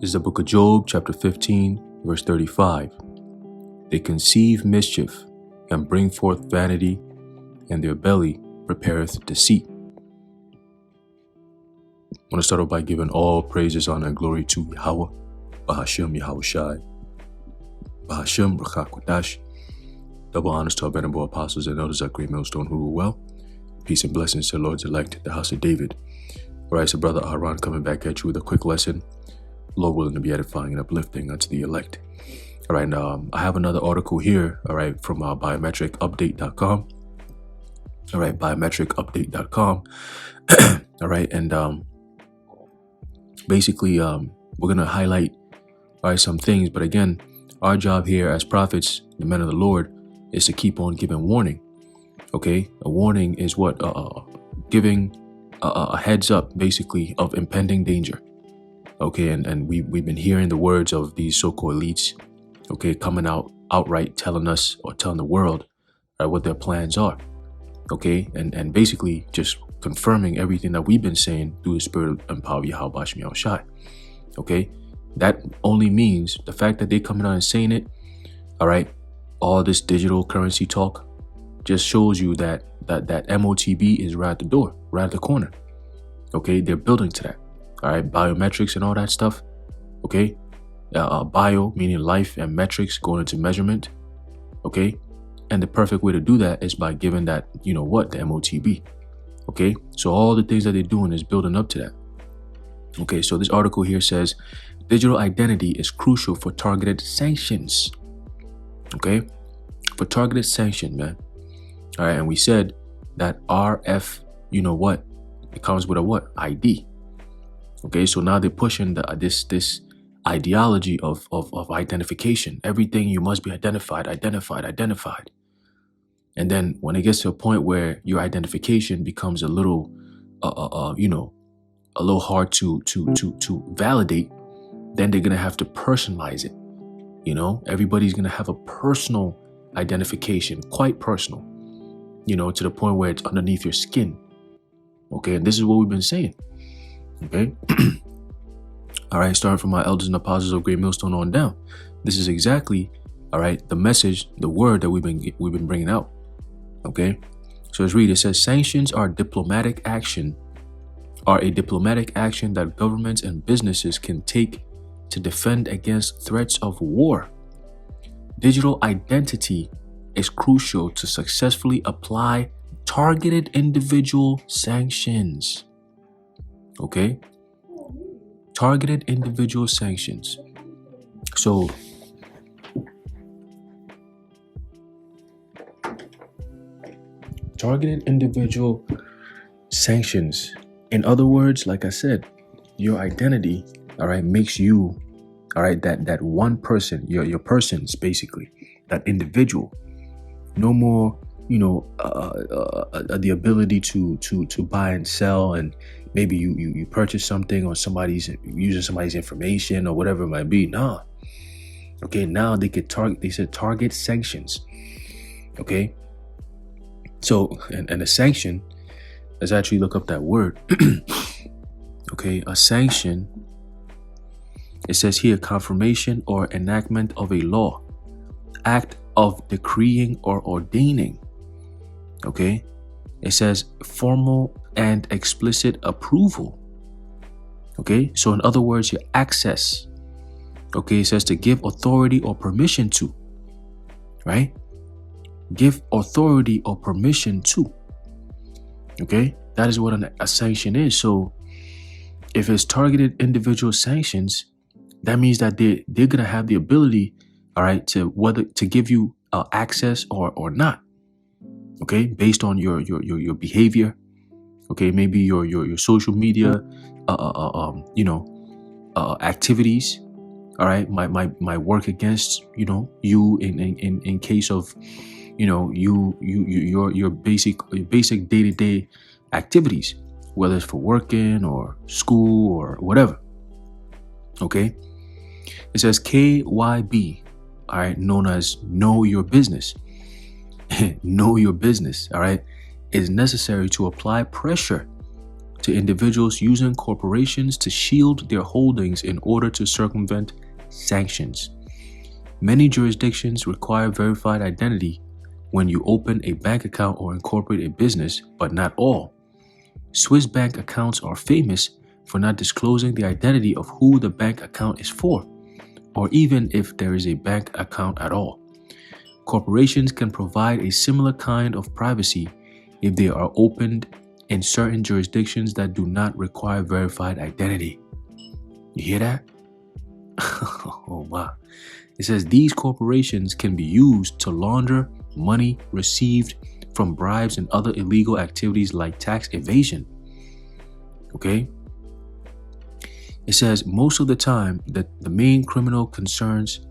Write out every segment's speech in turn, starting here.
is the book of Job, chapter 15, verse 35. They conceive mischief and bring forth vanity, and their belly prepareth deceit. I want to start off by giving all praises, honor, and glory to Yahweh, Bahashem Yahushai, Bahashem Rakha Kodash. Double honors to our venerable apostles and elders at Great Millstone who rule well. Peace and blessings to the Lord's elect, the house of David. All right, so Brother Aaron coming back at you with a quick lesson. Lord willing to be edifying and uplifting unto the elect. All right, I have another article here, all right, from biometricupdate.com. All right, biometricupdate.com. All right, and basically, we're going to highlight, all right, some things. But again, our job here as prophets, the men of the Lord, is to keep on giving warning. Okay, a warning is what? Giving a heads up, basically, of impending danger. Okay, and we've been hearing the words of these so-called elites, okay, coming outright telling us or telling the world what their plans are. Okay, and basically just confirming everything that we've been saying through the spirit and power of Yahweh Bashem Yahushai. Okay, that only means the fact that they coming out and saying it, all right, all this digital currency talk just shows you that MOTB is right at the door, right at the corner. Okay, they're building to that. All right, biometrics and all that stuff. Okay, bio meaning life and metrics going into measurement. Okay, and the perfect way to do that is by giving that, you know what, the MOTB. Okay, so all the things that they're doing is building up to that. Okay, so this article here says digital identity is crucial for targeted sanctions. Okay, for targeted sanction, man. All right, and we said that RF, you know what, it comes with a what? ID. Okay, so now they're pushing this ideology of identification. Everything you must be identified. And then when it gets to a point where your identification becomes a little, a little hard to validate, then they're gonna have to personalize it. You know, everybody's gonna have a personal identification, quite personal. You know, to the point where it's underneath your skin. Okay, and this is what we've been saying. Okay. All right, starting from our elders and apostles of Great Millstone on down. This is exactly, all right, the message, the word that we've been bringing out. Okay, so let's read. It says sanctions are a diplomatic action that governments and businesses can take to defend against threats of war. Digital identity is crucial to successfully apply targeted individual sanctions. Okay, targeted individual sanctions. So targeted individual sanctions. In other words, like I said, your identity, all right, makes you, all right, that one person, your persons, basically, that individual. No more, you know, the ability to buy and sell, and maybe you purchase something or somebody's using somebody's information or whatever it might be. Nah. Okay, now they could target. They said target sanctions. Okay. So and a sanction. Let's actually look up that word. Okay, a sanction. It says here confirmation or enactment of a law, act of decreeing or ordaining. Okay, it says formal and explicit approval. Okay, so in other words, your access. Okay, it says to give authority or permission to. Right? Give authority or permission to. Okay, that is what a sanction is. So if it's targeted individual sanctions, that means that they're gonna have the ability, all right, to whether to give you access or not. Okay, based on your behavior. Okay, maybe your social media, activities. All right, my work against you in case of your basic day-to-day activities, whether it's for working or school or whatever. Okay, it says KYB, all right, known as know your business. Know your business, all right, is necessary to apply pressure to individuals using corporations to shield their holdings in order to circumvent sanctions. Many jurisdictions require verified identity when you open a bank account or incorporate a business, but not all. Swiss bank accounts are famous for not disclosing the identity of who the bank account is for, or even if there is a bank account at all. Corporations can provide a similar kind of privacy if they are opened in certain jurisdictions that do not require verified identity. You hear that? Oh wow. It says these corporations can be used to launder money received from bribes and other illegal activities like tax evasion. Okay? It says most of the time that the main criminal concerns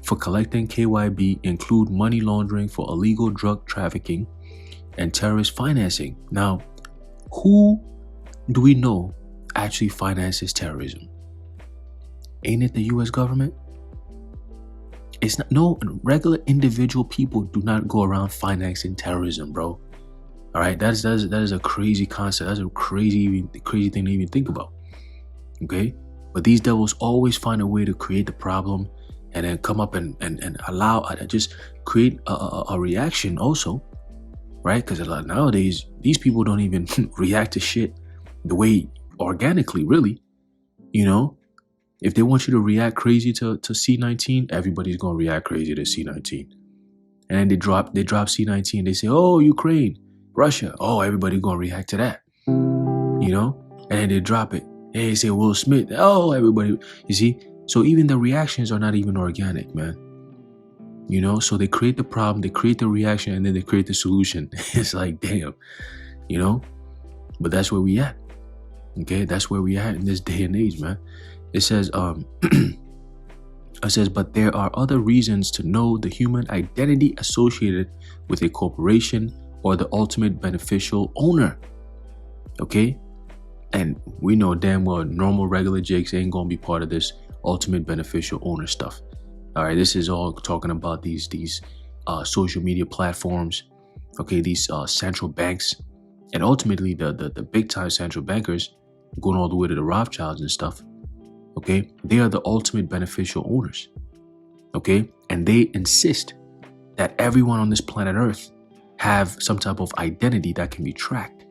for collecting KYB include money laundering for illegal drug trafficking and terrorist financing. Now, who do we know actually finances terrorism? Ain't it the US government? It's not. No, regular individual people do not go around financing terrorism, bro. All right, that is a crazy concept. That's a crazy thing to even think about. Okay, but these devils always find a way to create the problem and then come up and allow just create a reaction also, right? Because nowadays these people don't even react to shit the way organically, really. You know, if they want you to react crazy to C-19, everybody's gonna react crazy to C-19. And then they drop C-19. They say, oh, Ukraine, Russia. Oh, everybody gonna react to that. You know, and then they drop it. And they say Will Smith. Oh, everybody. You see. So even the reactions are not even organic, man. You know, so they create the problem, they create the reaction, and then they create the solution. It's like, damn, you know, but that's where we at. Okay, that's where we at in this day and age, man. It says, but there are other reasons to know the human identity associated with a corporation or the ultimate beneficial owner. Okay, and we know damn well normal regular Jakes ain't gonna be part of this ultimate beneficial owner stuff. All right, this is all talking about these social media platforms. Okay, these central banks, and ultimately the big time central bankers, going all the way to the Rothschilds and stuff. Okay, they are the ultimate beneficial owners. Okay, and they insist that everyone on this planet Earth have some type of identity that can be tracked.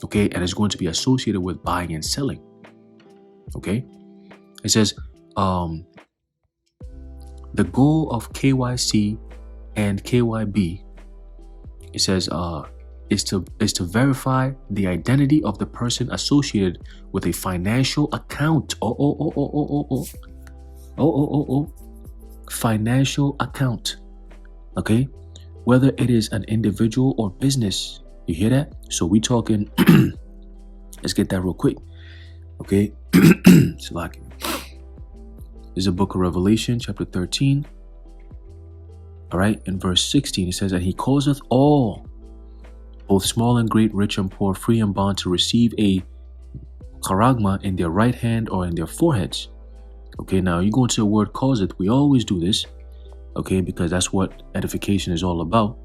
Okay, and is going to be associated with buying and selling. Okay. It says, the goal of KYC and KYB, it says, is to verify the identity of the person associated with a financial account. Financial account. Okay, whether it is an individual or business. You hear that? So we talking. Let's get that real quick. Okay, it's like. This is a book of Revelation, chapter 13. All right, in verse 16, it says that he causeth all, both small and great, rich and poor, free and bond, to receive a charagma in their right hand or in their foreheads. Okay, now you go into the word causeth. We always do this, okay, because that's what edification is all about.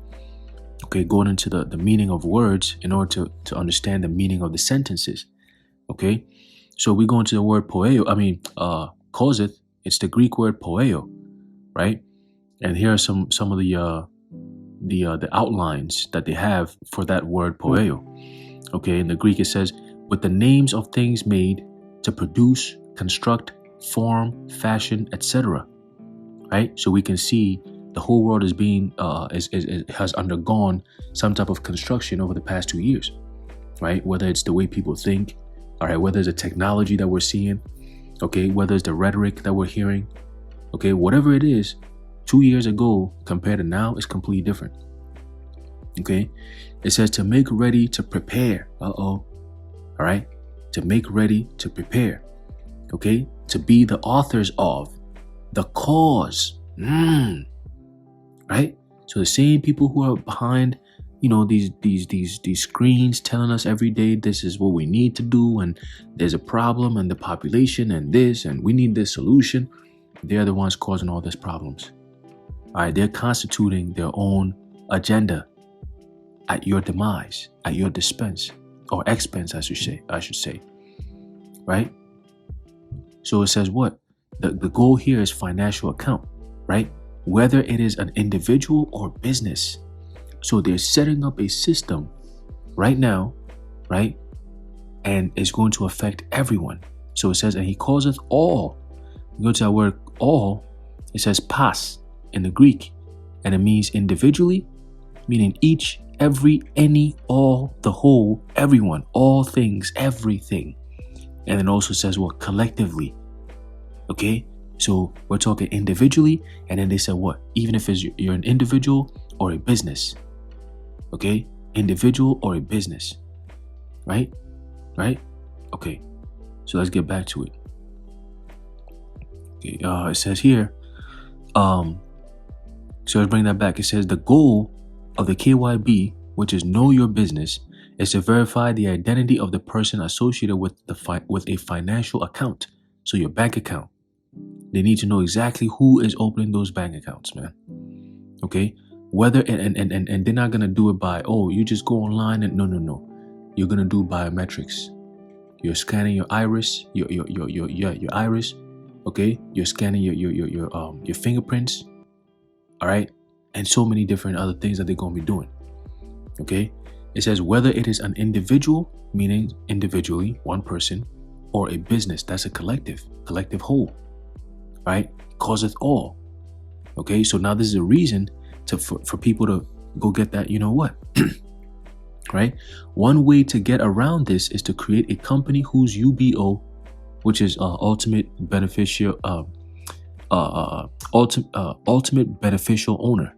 Okay, going into the meaning of words in order to understand the meaning of the sentences. Okay, so we go into the word causeth. It's the Greek word poeo, right? And here are some of the outlines that they have for that word poeo. Okay, in the Greek it says, with the names of things made to produce, construct, form, fashion, etc. Right? So we can see the whole world is being has undergone some type of construction over the past 2 years, right? Whether it's the way people think, all right, whether it's the technology that we're seeing, okay, whether it's the rhetoric that we're hearing, okay, whatever it is, 2 years ago compared to now is completely different. Okay, it says to make ready to prepare. All right, to make ready to prepare. Okay, to be the authors of the cause. Right. So the same people who are behind, these screens telling us every day this is what we need to do, and there's a problem and the population and this, and we need this solution. They're the ones causing all these problems. All right, they're constituting their own agenda at your demise, at your dispense. or expense, I should say, right? So it says what? The goal here is financial account, right? Whether it is an individual or business. So they're setting up a system right now, right? And it's going to affect everyone. So it says, and he causeth all. You go to that word all, it says pas in the Greek, and it means individually, meaning each, every, any, all, the whole, everyone, all things, everything. And it also says what? Collectively. Okay? So we're talking individually, and then they said what? Even if you're an individual or a business. Okay? Individual or a business. Right? Right? Okay. So let's get back to it. Okay, it says here, so let's bring that back. It says the goal of the KYB, which is know your business, is to verify the identity of the person associated with with a financial account. So your bank account. They need to know exactly who is opening those bank accounts, man. Okay? Whether and they're not gonna do it by, oh, you just go online and no. You're gonna do biometrics. You're scanning your iris, your iris. Okay, you're scanning your fingerprints. All right, and so many different other things that they're gonna be doing. Okay, it says whether it is an individual, meaning individually, one person, or a business, that's a collective whole. Right, causeth all. Okay, so now this is a reason for people to go get that. You know what? Right. One way to get around this is to create a company whose UBO, which is ultimate beneficial owner,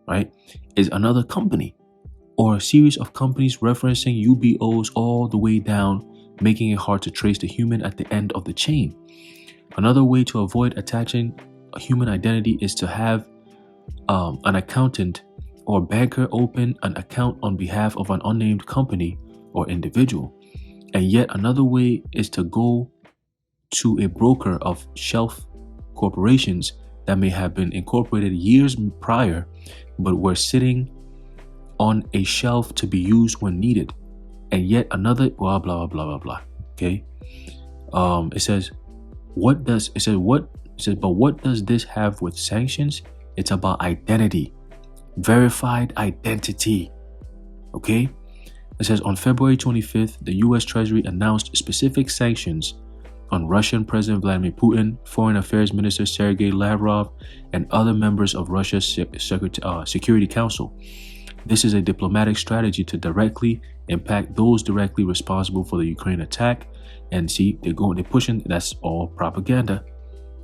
right, is another company or a series of companies referencing UBOs all the way down, making it hard to trace the human at the end of the chain. Another way to avoid attaching a human identity is to have an accountant or banker open an account on behalf of an unnamed company or individual. And yet another way is to go to a broker of shelf corporations that may have been incorporated years prior, but were sitting on a shelf to be used when needed. And yet another blah blah blah blah blah. Okay. It says but what does this have with sanctions? It's about identity. Verified identity. Okay? It says on February 25th, the US Treasury announced specific sanctions on Russian President Vladimir Putin, Foreign Affairs Minister Sergei Lavrov, and other members of Russia's Security Council. This is a diplomatic strategy to directly impact those directly responsible for the Ukraine attack. And see, they're pushing, that's all propaganda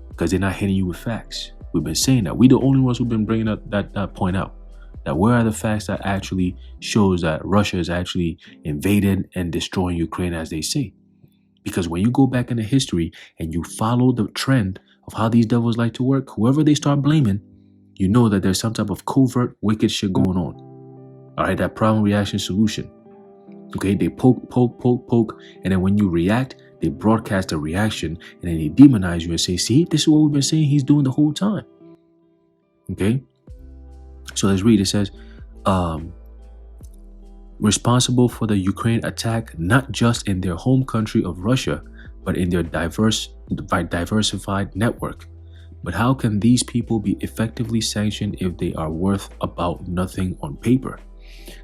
because they're not hitting you with facts. We've been saying that. We're the only ones who've been bringing up that point out. That where are the facts that actually shows that Russia is actually invaded and destroying Ukraine as they say? Because when you go back into history and you follow the trend of how these devils like to work, whoever they start blaming, you know that there's some type of covert, wicked shit going on. All right, that problem, reaction, solution. Okay, they poke, and then when you react, they broadcast a reaction, and then they demonize you and say, see, this is what we've been saying he's doing the whole time. Okay, so let's read. It says, responsible for the Ukraine attack, not just in their home country of Russia, but in their diversified network. But how can these people be effectively sanctioned if they are worth about nothing on paper?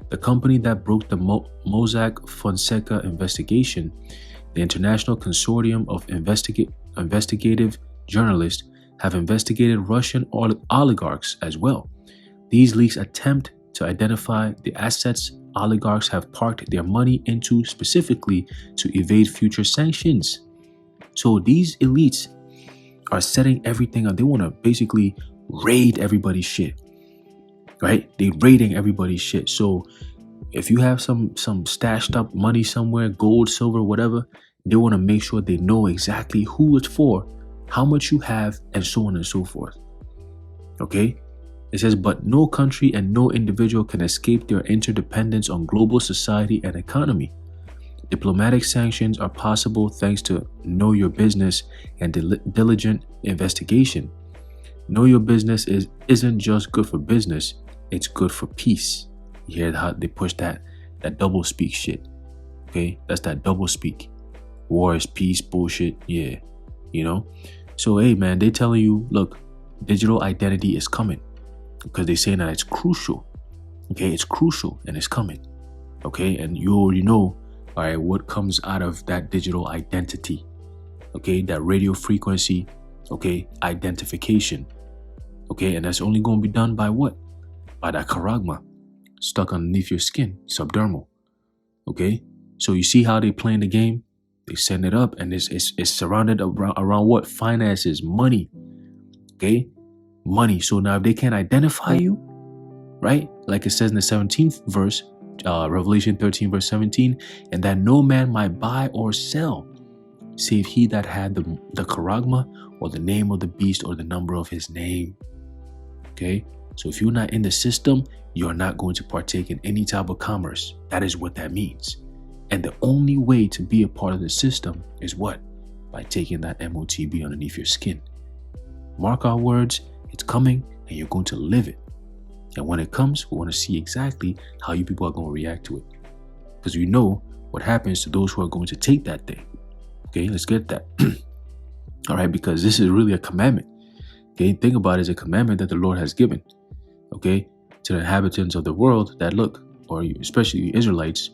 The company that broke the Mossack Fonseca investigation, the International Consortium of Investigative Journalists, have investigated Russian oligarchs as well. These leaks attempt to identify the assets oligarchs have parked their money into specifically to evade future sanctions. So these elites are setting everything up. They want to basically raid everybody's shit, right? They're raiding everybody's shit. So if you have some stashed up money somewhere, gold, silver, whatever, they want to make sure they know exactly who it's for, how much you have, and so on and so forth. Okay? It says, but no country and no individual can escape their interdependence on global society and economy. Diplomatic sanctions are possible thanks to know your business and diligent investigation. Know your business isn't just good for business, it's good for peace. You hear how they push that double speak shit. Okay, that's that double speak. War is peace bullshit. Yeah, you know. So hey, man, they telling you, look, digital identity is coming because they're saying that it's crucial. Okay, it's crucial and it's coming. Okay, and you already know, all right, what comes out of that digital identity. Okay, that radio frequency. Okay, identification. Okay, and that's only going to be done by what? By that charagma stuck underneath your skin, subdermal. Okay, so you see how they playing the game? They send it up, and it's surrounded around what? Finances, money. Okay, money. So now if they can't identify you, right? Like it says in the 17th verse, Revelation 13 verse 17, and that no man might buy or sell, save he that had the charagma, or the name of the beast, or the number of his name. Okay, so if you're not in the system, you're not going to partake in any type of commerce. That is what that means. And the only way to be a part of the system is what? By taking that MOTB underneath your skin. Mark our words, it's coming, and you're going to live it. And when it comes, we want to see exactly how you people are going to react to it. Because we know what happens to those who are going to take that thing. Okay, let's get that. All right, because this is really a commandment. Okay, think about it as a commandment that the Lord has given. Okay, to the inhabitants of the world that look, or especially you Israelites,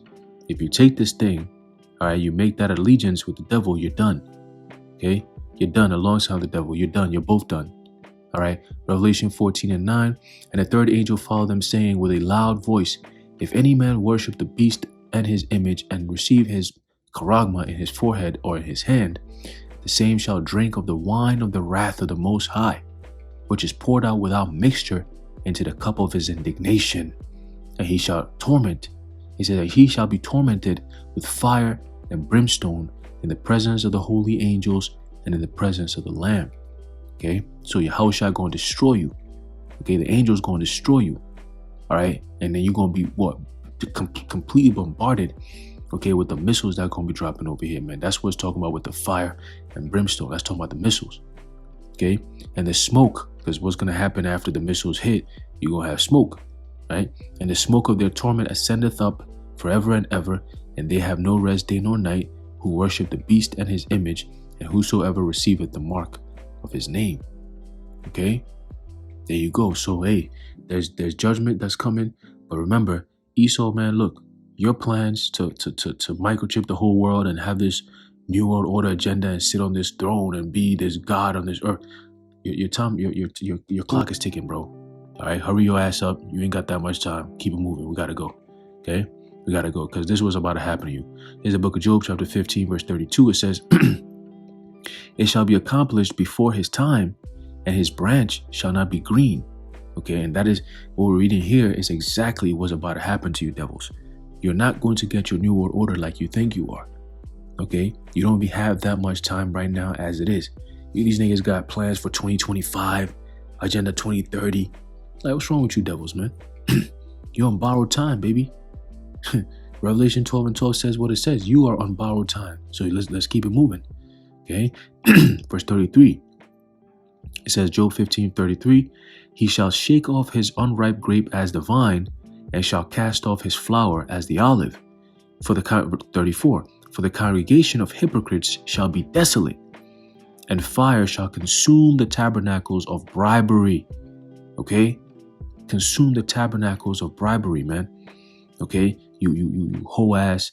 if you take this thing, all right, you make that allegiance with the devil, you're done. Okay, you're done alongside the devil. You're done. You're both done. All right, Revelation 14 and 9. And the third angel followed them, saying with a loud voice, if any man worship the beast and his image, and receive his charagma in his forehead or in his hand, the same shall drink of the wine of the wrath of the Most High, which is poured out without mixture into the cup of his indignation. And he shall torment. He said that he shall be tormented with fire and brimstone in the presence of the holy angels and in the presence of the Lamb. Okay, so Yahushua going to destroy you. Okay, the angels going to destroy you. All right, and then you're going to be what? Completely bombarded. Okay, with the missiles that are going to be dropping over here, man. That's what it's talking about with the fire and brimstone. That's talking about the missiles. Okay, and the smoke, because what's going to happen after the missiles hit, you're going to have smoke, right? And the smoke of their torment ascendeth up forever and ever, and they have no rest day nor night, who worship the beast and his image, and whosoever receiveth the mark of his name. Okay, there you go. So hey, there's judgment that's coming, but remember, Esau, man, look, your plans to microchip the whole world and have this new world order agenda and sit on this throne and be this god on this earth, your time, your clock is ticking, bro. All right, hurry your ass up. You ain't got that much time. Keep it moving. We gotta go. Okay, we gotta go, because this was about to happen to you. Here's the book of Job, chapter 15, verse 32. It says, it shall be accomplished before his time, and his branch shall not be green. Okay, and that is what we're reading here is exactly what's about to happen to you, devils. You're not going to get your new world order like you think you are. Okay, you don't have that much time right now as it is. These niggas got plans for 2025, Agenda 2030. Like, what's wrong with you devils, man? You're on borrowed time, baby. Revelation 12 and 12 says what it says. You are on borrowed time. So let's keep it moving. Okay, verse 33. It says, Job 15:33, he shall shake off his unripe grape as the vine, and shall cast off his flower as the olive. 34, for the congregation of hypocrites shall be desolate, and fire shall consume the tabernacles of bribery. Okay, consume the tabernacles of bribery, man. Okay, you hoe ass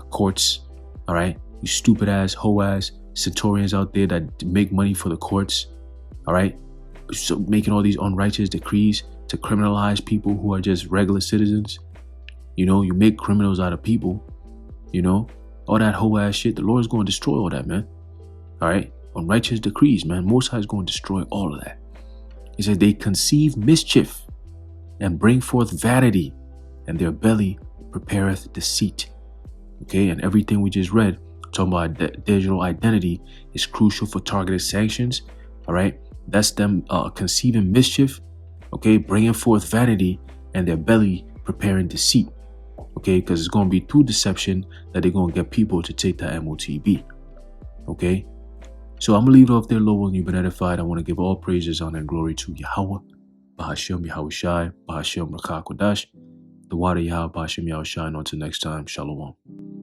courts. All right, you stupid ass hoe ass centurions out there that make money for the courts. All right, so making all these unrighteous decrees to criminalize people who are just regular citizens. You know, you make criminals out of people. You know, all that whole ass shit. The Lord is going to destroy all that, man. All right, unrighteous decrees, man. Most High is going to destroy all of that. He says they conceive mischief and bring forth vanity, and their belly prepareth deceit. Okay, and everything we just read, talking about digital identity, is crucial for targeted sanctions. All right, that's them conceiving mischief, okay, bringing forth vanity, and their belly preparing deceit. Okay, because it's going to be through deception that they're going to get people to take that MOTB. Okay, so I'm going to leave it off there, Lord, when you've been edified. I want to give all praises, honor, and glory to Yahweh, Bahashem Yahushai, Bahashem Rakah Kodash, the water Yahweh, Bahashem Yahushai. Until next time, Shalom.